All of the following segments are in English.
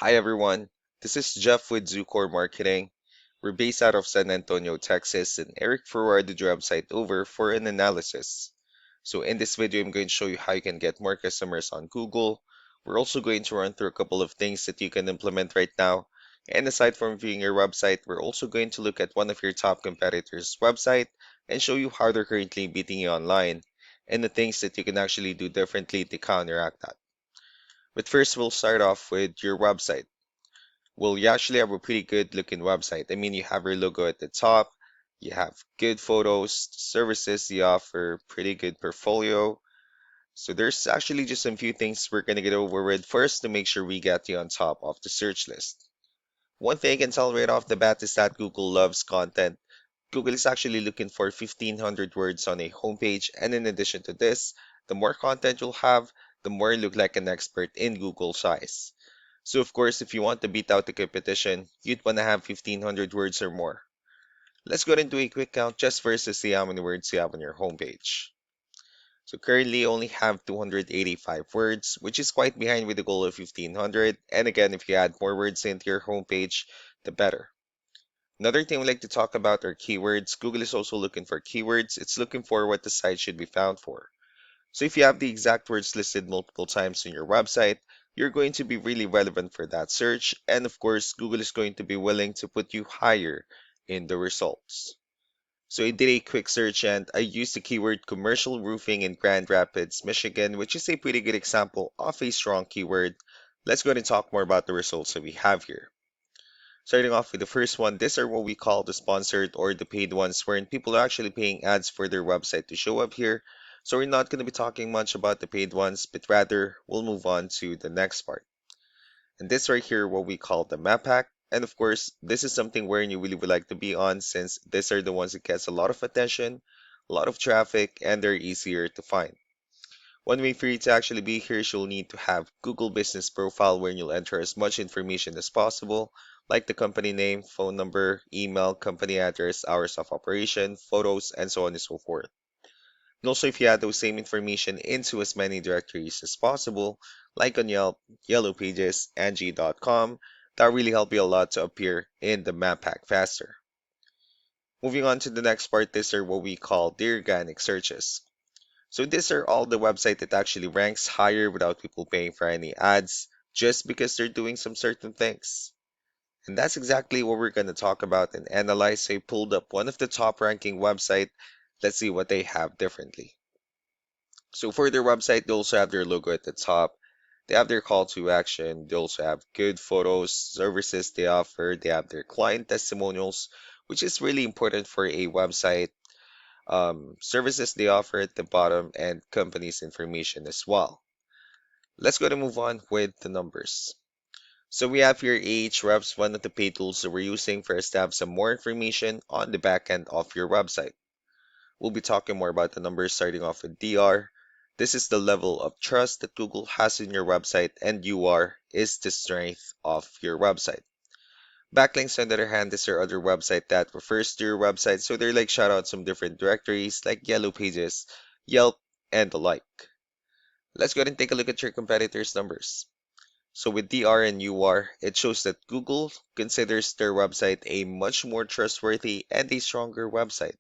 Hi everyone, this is Jeff with Zucore Marketing. We're based out of San Antonio, Texas, and Eric forwarded your website over for an analysis. So in this video, I'm going to show you how you can get more customers on Google. We're also going to run through a couple of things that you can implement right now. And aside from viewing your website, we're also going to look at one of your top competitors' website and show you how they're currently beating you online and the things that you can actually do differently to counteract that. But first, we'll start off with your website. Well, you actually have a pretty good looking website. I mean, you have your logo at the top, you have good photos, services you offer, pretty good portfolio. So there's actually just some few things we're gonna get over with first to make sure we get you on top of the search list. One thing I can tell right off the bat is that Google loves content. Google is actually looking for 1,500 words on a homepage, and in addition to this, the more content you'll have, the more you look like an expert in Google's eyes. So of course, if you want to beat out the competition, you'd want to have 1,500 words or more. Let's go into a quick count just first to see how many words you have on your homepage. So currently you only have 285 words, which is quite behind with the goal of 1,500. And again, if you add more words into your homepage, the better. Another thing we like to talk about are keywords. Google is also looking for keywords. It's looking for what the site should be found for. So if you have the exact words listed multiple times on your website, you're going to be really relevant for that search. And of course, Google is going to be willing to put you higher in the results. So I did a quick search and I used the keyword commercial roofing in Grand Rapids, Michigan, which is a pretty good example of a strong keyword. Let's go ahead and talk more about the results that we have here. Starting off with the first one, these are what we call the sponsored or the paid ones, wherein people are actually paying ads for their website to show up here. So we're not going to be talking much about the paid ones, but rather we'll move on to the next part. And this right here, what we call the map hack. And of course, this is something wherein you really would like to be on since these are the ones that gets a lot of attention, a lot of traffic, and they're easier to find. One way for you to actually be here is you'll need to have Google Business Profile where you'll enter as much information as possible, like the company name, phone number, email, company address, hours of operation, photos, and so on and so forth. And also if you add those same information into as many directories as possible, like on Yelp, Yellow Pages, Angie.com, that really help you a lot to appear in the map pack faster. Moving on to the next part, these are what we call the organic searches. So these are all the website that actually ranks higher without people paying for any ads, just because they're doing some certain things. And that's exactly what we're going to talk about and analyze. I pulled up one of the top ranking website. Let's see what they have differently. So for their website, they also have their logo at the top. They have their call to action. They also have good photos, services they offer. They have their client testimonials, which is really important for a website, services they offer at the bottom, and company's information as well. Let's go to move on with the numbers. So we have here Ahrefs, one of the paid tools that we're using for us to have some more information on the back end of your website. We'll be talking more about the numbers starting off with DR. This is the level of trust that Google has in your website, and UR is the strength of your website. Backlinks, on the other hand, is your other website that refers to your website, so they're like shoutouts from different directories like Yellow Pages, Yelp, and the like. Let's go ahead and take a look at your competitors' numbers. So with DR and UR, it shows that Google considers their website a much more trustworthy and a stronger website.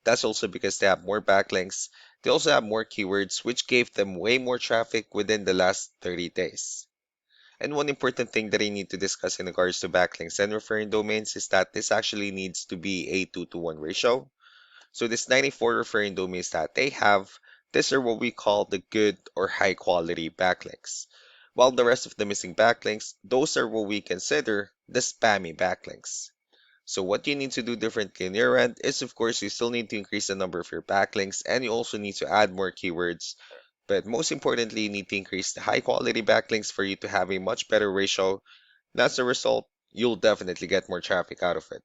That's also because they have more backlinks. They also have more keywords, which gave them way more traffic within the last 30 days. And one important thing that I need to discuss in regards to backlinks and referring domains is that this actually needs to be a 2-to-1 ratio. So this 94 referring domains that they have, these are what we call the good or high quality backlinks. While the rest of the missing backlinks, those are what we consider the spammy backlinks. So what you need to do differently on your end is, of course, you still need to increase the number of your backlinks and you also need to add more keywords. But most importantly, you need to increase the high quality backlinks for you to have a much better ratio. And as a result, you'll definitely get more traffic out of it.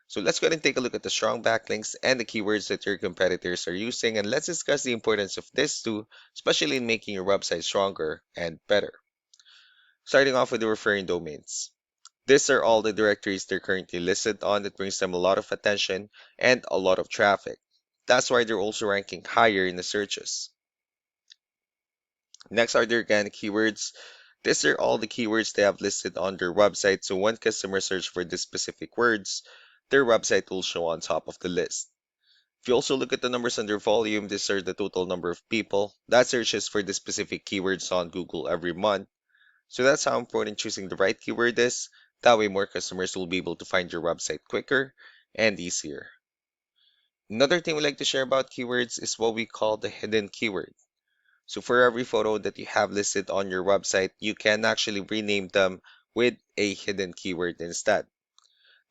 So let's go ahead and take a look at the strong backlinks and the keywords that your competitors are using, and let's discuss the importance of this too, especially in making your website stronger and better. Starting off with the referring domains. These are all the directories they're currently listed on that brings them a lot of attention and a lot of traffic. That's why they're also ranking higher in the searches. Next are the organic keywords. These are all the keywords they have listed on their website, so when customers search for these specific words, their website will show on top of the list. If you also look at the numbers under volume, these are the total number of people that searches for the specific keywords on Google every month. So that's how important choosing the right keyword is. That way more customers will be able to find your website quicker and easier. Another thing we like to share about keywords is what we call the hidden keyword. So for every photo that you have listed on your website, you can actually rename them with a hidden keyword instead.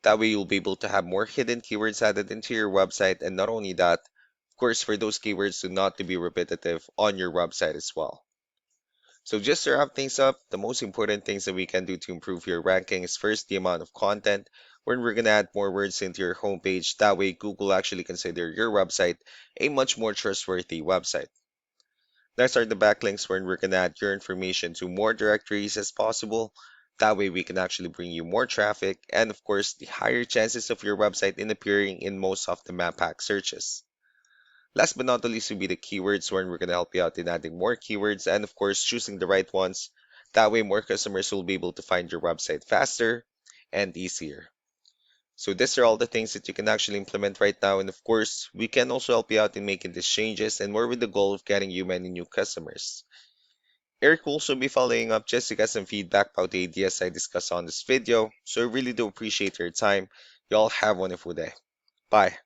That way you'll be able to have more hidden keywords added into your website, and not only that, of course, for those keywords to not to be repetitive on your website as well. So just to wrap things up, the most important things that we can do to improve your ranking is first the amount of content, when we're gonna add more words into your homepage. That way Google actually consider your website a much more trustworthy website. Next are the backlinks, where we're gonna add your information to more directories as possible. That way we can actually bring you more traffic and of course the higher chances of your website in appearing in most of the map hack searches. Last but not the least will be the keywords, where we're going to help you out in adding more keywords and of course choosing the right ones. That way more customers will be able to find your website faster and easier. So these are all the things that you can actually implement right now, and of course we can also help you out in making these changes and more with the goal of getting you many new customers. Eric will also be following up just to get some feedback about the ideas I discussed on this video, so I really do appreciate your time. You all have a wonderful day. Bye.